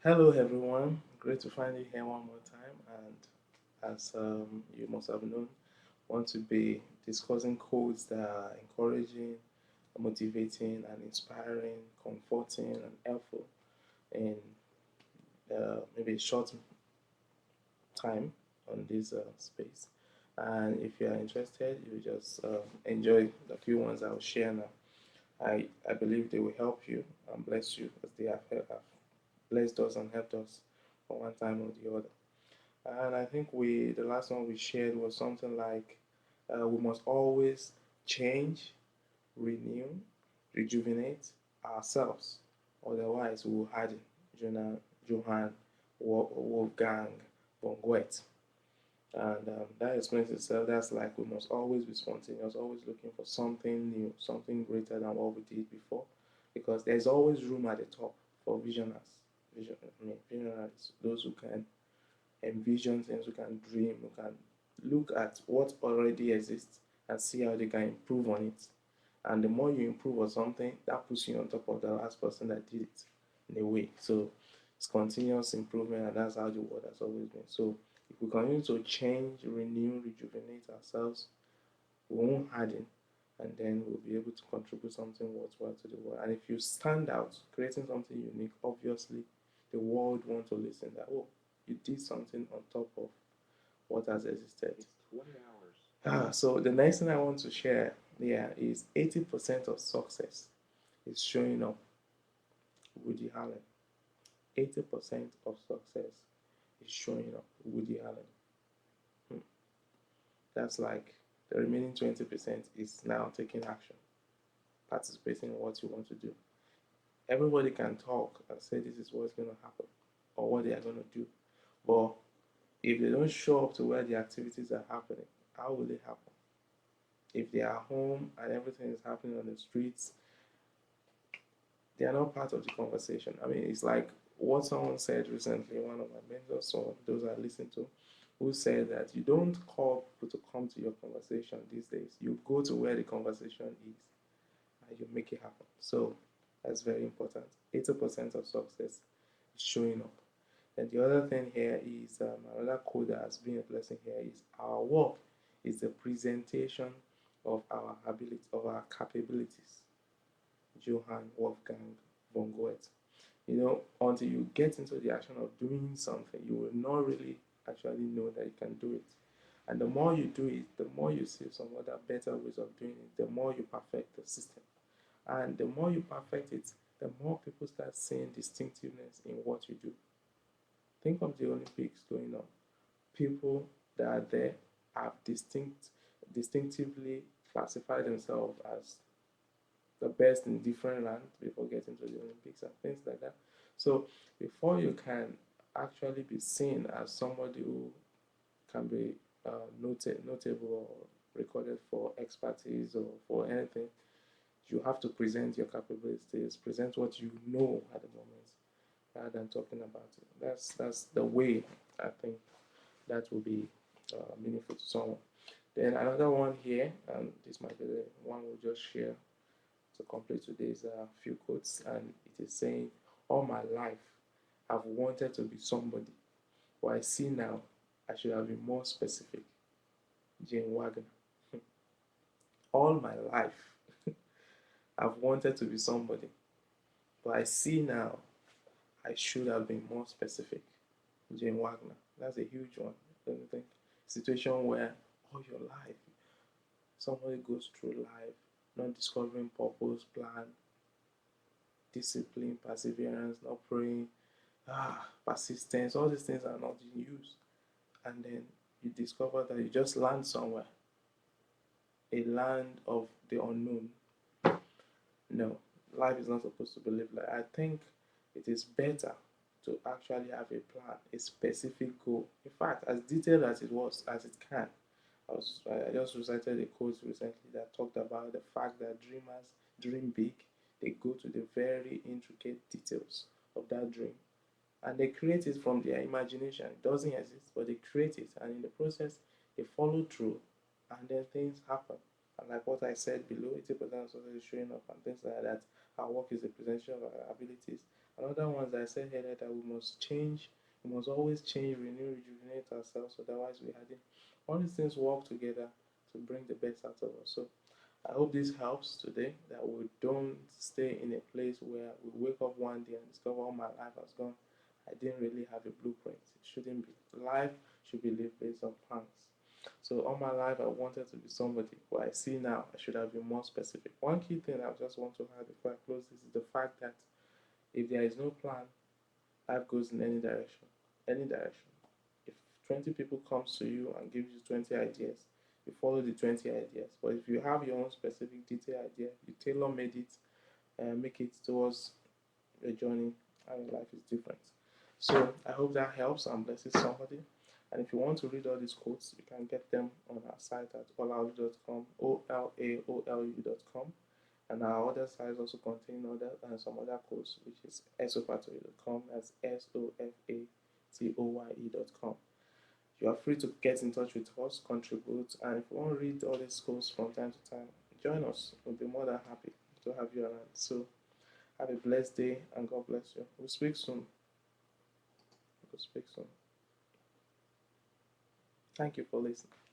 Hello, everyone. Great to find you here one more time. And as you must have known, want to be discussing quotes that are encouraging, motivating, and inspiring, comforting, and helpful in maybe a short time on this space. And if you are interested, you just enjoy the few ones I will share now. I believe they will help you and bless you as they have blessed us and helped us for one time or the other. And I think the last one we shared was something like we must always change, renew, rejuvenate ourselves. Otherwise, we will harden. Johann Wolfgang von Goethe. And that explains itself. That's like we must always be spontaneous, always looking for something new, something greater than what we did before. Because there's always room at the top for visionaries. Visionaries, those who can envision things, who can dream, who can look at what already exists and see how they can improve on it. And the more you improve on something, that puts you on top of the last person that did it in a way. So it's continuous improvement, and that's how the world has always been. So if we continue to change, renew, rejuvenate ourselves, we won't harden, and then we'll be able to contribute something worthwhile to the world. And if you stand out, creating something unique, obviously the world wants to listen that, oh, you did something on top of what has existed. It's 20 hours. So the next thing I want to share here is 80% of success is showing up. Woody Allen. 80% of success is showing up. Woody Allen. Hmm. That's like the remaining 20% is now taking action, participating in what you want to do. Everybody can talk and say this is what's going to happen or what they are going to do. But if they don't show up to where the activities are happening, how will they happen? If they are home and everything is happening on the streets, they are not part of the conversation. I mean, it's like what someone said recently, one of my mentors, or those I listen to, who said that you don't call people to come to your conversation these days. You go to where the conversation is and you make it happen. So that's very important. 80% of success is showing up. And the other thing here is another quote that has been a blessing here is our work is the presentation of our ability, of our capabilities. Johann Wolfgang von Goethe. You know, until you get into the action of doing something, you will not really actually know that you can do it. And the more you do it, the more you see some other better ways of doing it, the more you perfect the system. And the more you perfect it, the more people start seeing distinctiveness in what you do. Think of the Olympics going on. People that are there have distinctively classified themselves as the best in different lands before getting to the Olympics and things like that. So before you can actually be seen as somebody who can be notable or recorded for expertise or for anything, you have to present your capabilities, present what you know at the moment, rather than talking about it. That's the way I think that will be meaningful to someone. Then another one here, and this might be the one we'll just share to complete today's few quotes, and it is saying, all my life I've wanted to be somebody, but I see now I should have been more specific. Jane Wagner. All my life I've wanted to be somebody, but I see now I should have been more specific. Jane Wagner. That's a huge one, don't you think? Situation where all your life somebody goes through life not discovering purpose, plan, discipline, perseverance, not praying, persistence, all these things are not in use. And then you discover that you just land somewhere, a land of the unknown. No, life is not supposed to be lived like. I think it is better to actually have a plan, a specific goal. In fact, as detailed as it was, as it can. I just recited a quote recently that talked about the fact that dreamers dream big. They go to the very intricate details of that dream and they create it from their imagination. It doesn't exist, but they create it, and in the process, they follow through, and then things happen. And like what I said below, 80% of success is showing up, and things like that. Our work is a presentation of our abilities, Another one that I said earlier, that we must change, we must always change, renew, rejuvenate ourselves, otherwise we are in. All these things work together to bring the best out of us. So I hope this helps today, that we don't stay in a place where we wake up one day and discover all my life has gone. I didn't really have a blueprint. It shouldn't be. Life should be lived based on plans. So all my life I wanted to be somebody, but I see now I should have been more specific. One key thing I just want to add before I close this is the fact that if there is no plan, life goes in any direction. Any direction. If 20 people comes to you and gives you 20 ideas, you follow the 20 ideas. But if you have your own specific detailed idea, you tailor made it and make it towards your journey, and your life is different. So I hope that helps and blesses somebody. And if you want to read all these quotes, you can get them on our site at OLAOLUDOTCOM, OLAOLUDOTCOM. And our other sites also contain other some other quotes, which is sofatoy.com. That's SOFATOYE.com. You are free to get in touch with us, contribute, and if you want to read all these quotes from time to time, join us. We'll be more than happy to have you around. So have a blessed day and God bless you. We'll speak soon. We'll speak soon. Thank you for listening.